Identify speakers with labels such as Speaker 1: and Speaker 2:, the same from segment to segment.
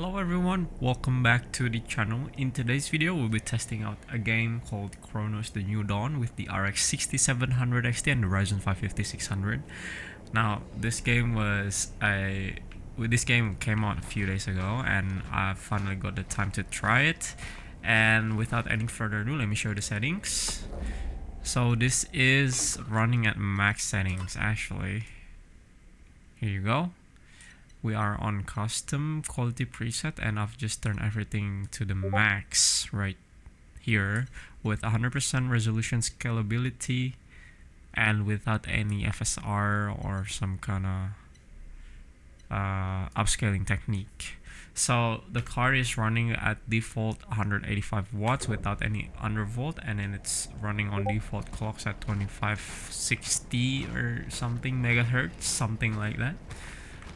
Speaker 1: Hello everyone, welcome back to the channel. In today's video, we'll be testing out a game called Cronos The New Dawn with the RX 6700 XT and the Ryzen 5 5600. Now, this game came out a few days ago and I finally got the time to try it. And without any further ado, let me show you the settings. So this is running at max settings actually. Here you go. We are on custom quality preset and I've just turned everything to the max right here with 100% resolution scalability and without any FSR or some kind of upscaling technique. So the card is running at default 185 watts without any undervolt, and then it's running on default clocks at 2560 or something megahertz, something like that.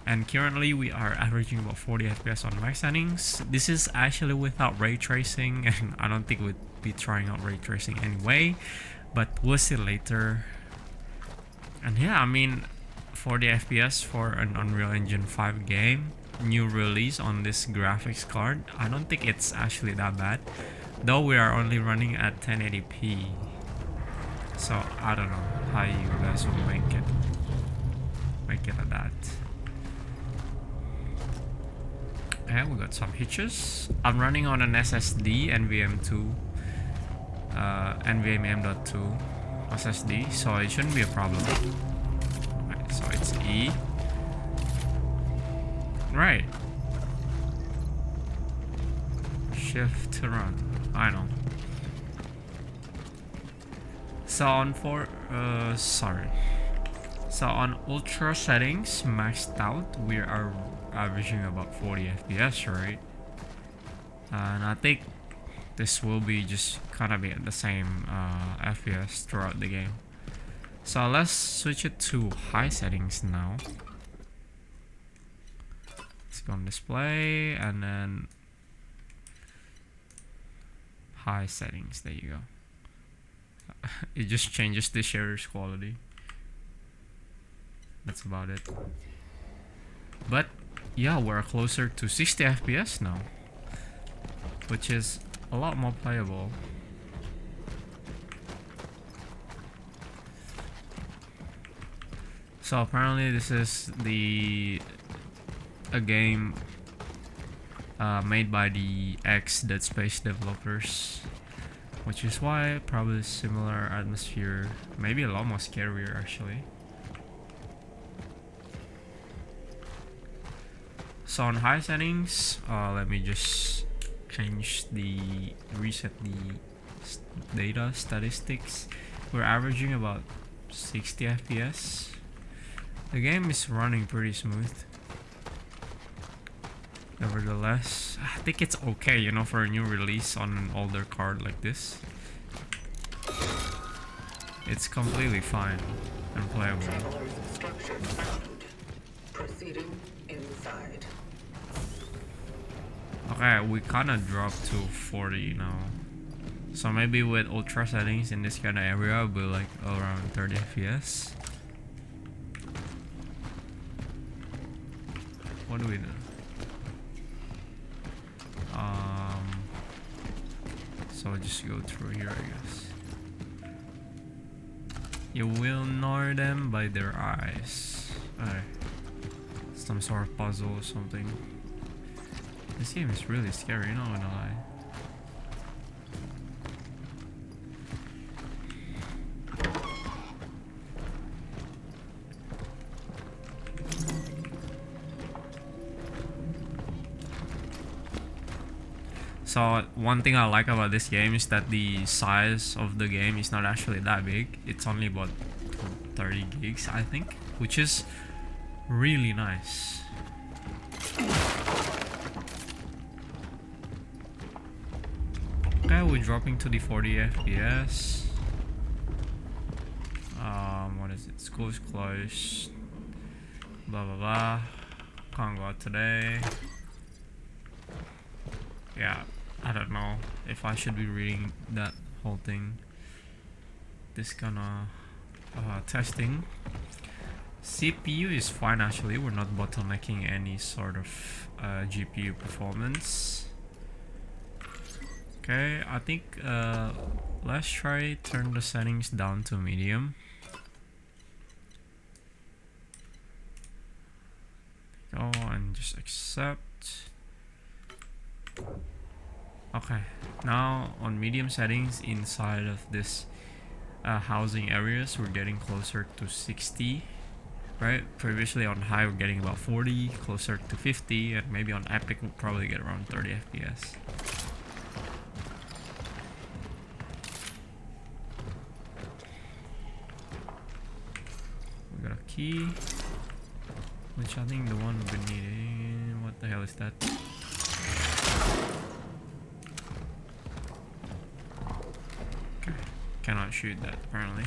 Speaker 1: And currently we are averaging about 40 FPS on max settings. This is actually without ray tracing, and I don't think we'd be trying out ray tracing anyway, but we'll see later. And yeah, I mean, 40 FPS for an Unreal Engine 5 game, new release on this graphics card, I don't think it's actually that bad, though we are only running at 1080p. So I don't know how you guys will make it at that. Okay, we got some hitches. I'm running on an SSD NVMe.2 NVMe.2 SSD, so it shouldn't be a problem. Okay, so it's E. Right. Shift to run. I know. So on So on ultra settings maxed out, we are averaging about 40 FPS, right? And I think this will be just kind of be at the same FPS throughout the game. So let's switch it to high settings now. Let's go on display and then high settings. There you go. It just changes the shader's quality. That's about it. But yeah, we're closer to 60 FPS now, which is a lot more playable. So apparently this is a game made by the Dead Space developers, which is why probably similar atmosphere, maybe a lot more scarier actually. So on high settings, let me just reset the data statistics. We're averaging about 60 FPS. The game is running pretty smooth. Nevertheless, I think it's okay, you know, for a new release on an older card like this. It's completely fine and playable.
Speaker 2: Proceeding inside.
Speaker 1: Okay, we kinda dropped to 40 now. So maybe with ultra settings in this kind of area, it'll be like around 30 FPS. What do we do? So just go through here, I guess. You will know them by their eyes. Alright. Some sort of puzzle or something. This game is really scary, not gonna lie. So one thing I like about this game is that the size of the game is not actually that big. It's only about 30 gigs, I think, which is really nice. Okay, we're dropping to the 40 FPS. What is it? School's closed. Blah blah blah. Can't go out today. Yeah, I don't know if I should be reading that whole thing. This kind of testing. CPU is fine actually. We're not bottlenecking any sort of GPU performance. Okay, I think let's try turn the settings down to medium. Go and just accept. Okay, now on medium settings inside of this housing areas, we're getting closer to 60. Right, previously on high we're getting about 40, closer to 50, and maybe on epic we'll probably get around 30 FPS. We got a key, which I think the one we've been needing. What the hell is that? Okay. Cannot shoot that apparently.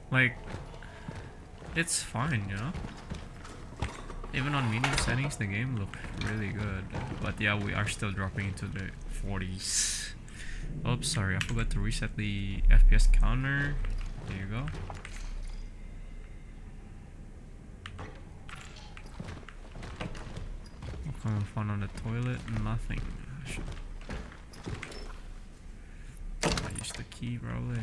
Speaker 1: Like, it's fine, you know? Even on medium settings, the game looks really good. But yeah, we are still dropping into the 40s. Oops, sorry, I forgot to reset the FPS counter. There you go. What kind of fun on the toilet? Nothing. I use the key probably.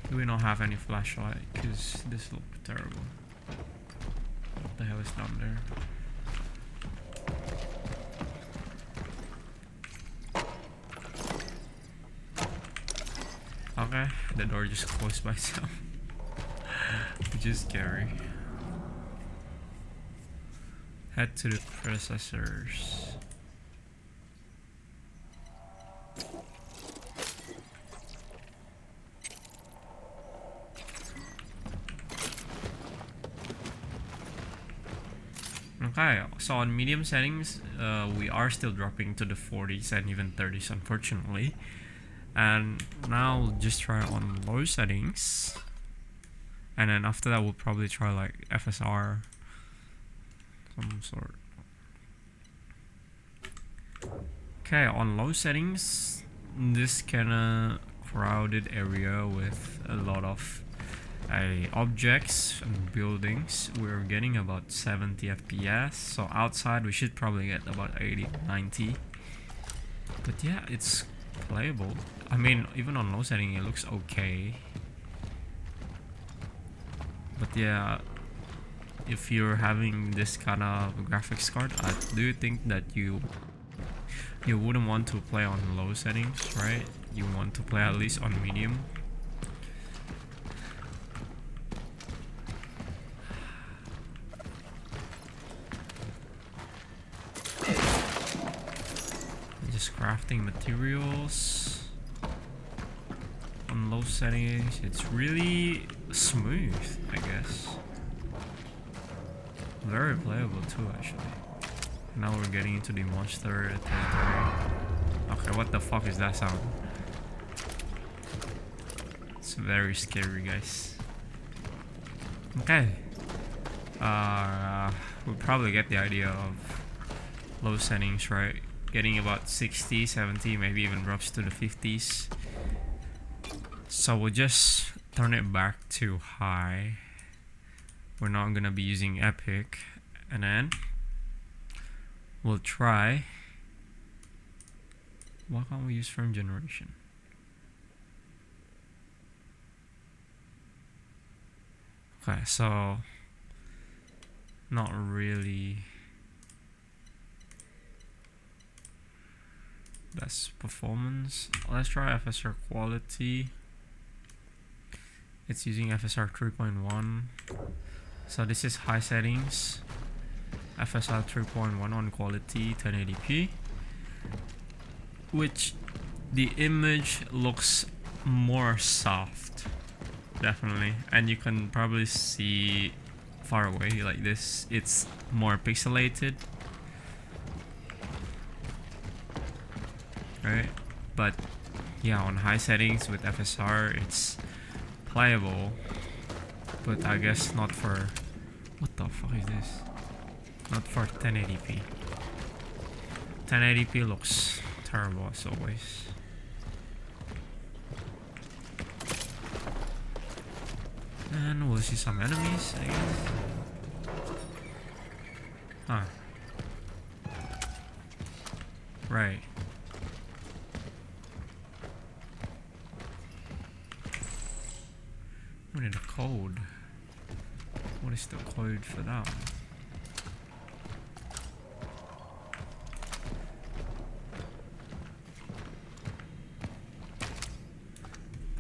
Speaker 1: Do we not have any flashlight? Because this looks terrible. What the hell is down there? Okay, the door just closed by itself. Which is scary. Head to the predecessors. Okay, so on medium settings, we are still dropping to the 40s and even 30s, unfortunately. And now we'll just try on low settings. And then after that, we'll probably try like FSR, some sort. Okay, on low settings, this kind of crowded area with a lot of objects and buildings, we're getting about 70 FPS. So outside we should probably get about 80 90. But yeah, it's playable. I mean, even on low setting it looks okay. But yeah, if you're having this kind of graphics card, I do think that you wouldn't want to play on low settings, right? You want to play at least on medium. Just crafting materials on low settings. It's really smooth, I guess. Very playable too, actually. Now we're getting into the monster territory. Okay, what the fuck is that sound? It's very scary, guys. Okay. We'll probably get the idea of low settings, right? Getting about 60, 70, maybe even drops to the 50s. So we'll just turn it back to high. We're not gonna be using epic, and then we'll try. Why can't we use frame generation? Okay, so not really best performance. Let's try FSR quality. It's using FSR 3.1. So this is high settings. FSR 3.1 on quality 1080p, which the image looks more soft, definitely, and you can probably see far away like this. It's more pixelated, right? But yeah, on high settings with FSR, it's playable, but I guess not for, what the fuck is this? Not for 1080p. 1080p looks terrible as always. And we'll see some enemies, I guess. Huh. Right. We need a code. What is the code for that one?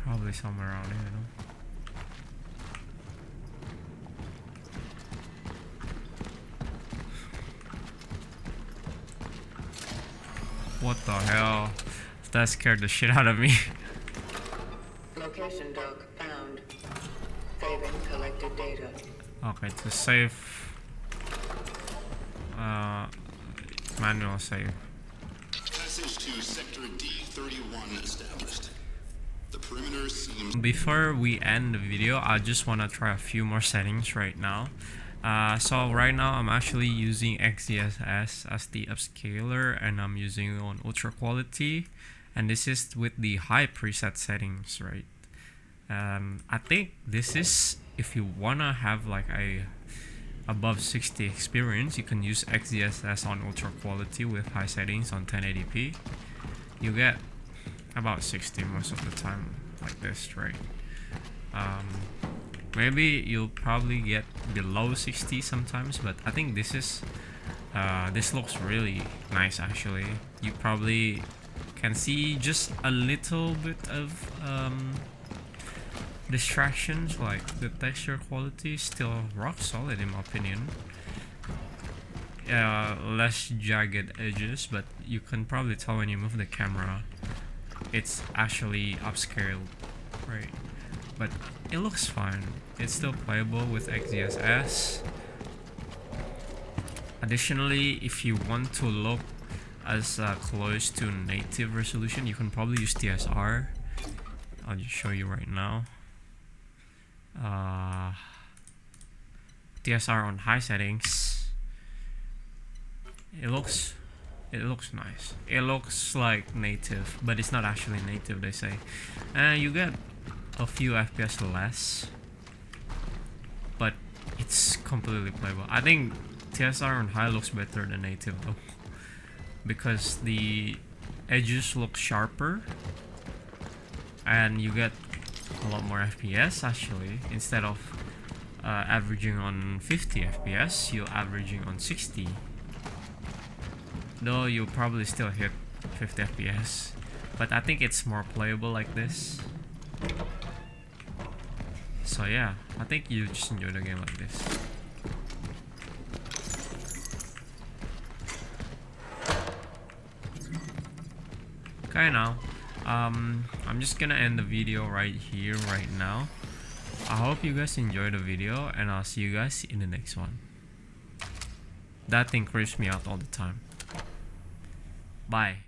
Speaker 1: Probably somewhere around here, no? What the hell? That scared the shit out of me.
Speaker 2: Location dock found. Saving collected data.
Speaker 1: Okay, to save. Manual save.
Speaker 3: Passage to Sector D31 established. The perimeter seems...
Speaker 1: Before we end the video, I just want to try a few more settings right now. So right now I'm actually using XeSS as the upscaler, and I'm using it on ultra quality, and this is with the high preset settings, right? I think this is, if you wanna have like a above 60 experience, you can use XeSS on ultra quality with high settings on 1080p. You get about 60 most of the time like this, right? Maybe you'll probably get below 60 sometimes, but I think this is this looks really nice actually. You probably can see just a little bit of distractions, like the texture quality is still rock solid in my opinion. Less jagged edges, but you can probably tell when you move the camera it's actually upscaled, right? But it looks fine. It's still playable with XeSS. Additionally, if you want to look as close to native resolution, you can probably use TSR. I'll just show you right now. TSR on high settings. It looks nice. It looks like native, but it's not actually native, they say. And you get a few FPS less, but it's completely playable. I think TSR on high looks better than native though, because the edges look sharper and you get a lot more FPS actually. Instead of averaging on 50 FPS, you're averaging on 60, though you'll probably still hit 50 FPS, but I think it's more playable like this. So yeah, I think you just enjoy the game like this. Okay, now I'm just gonna end the video right here right now. I hope you guys enjoyed the video, and I'll see you guys in the next one. That thing creeps me out all the time. Bye.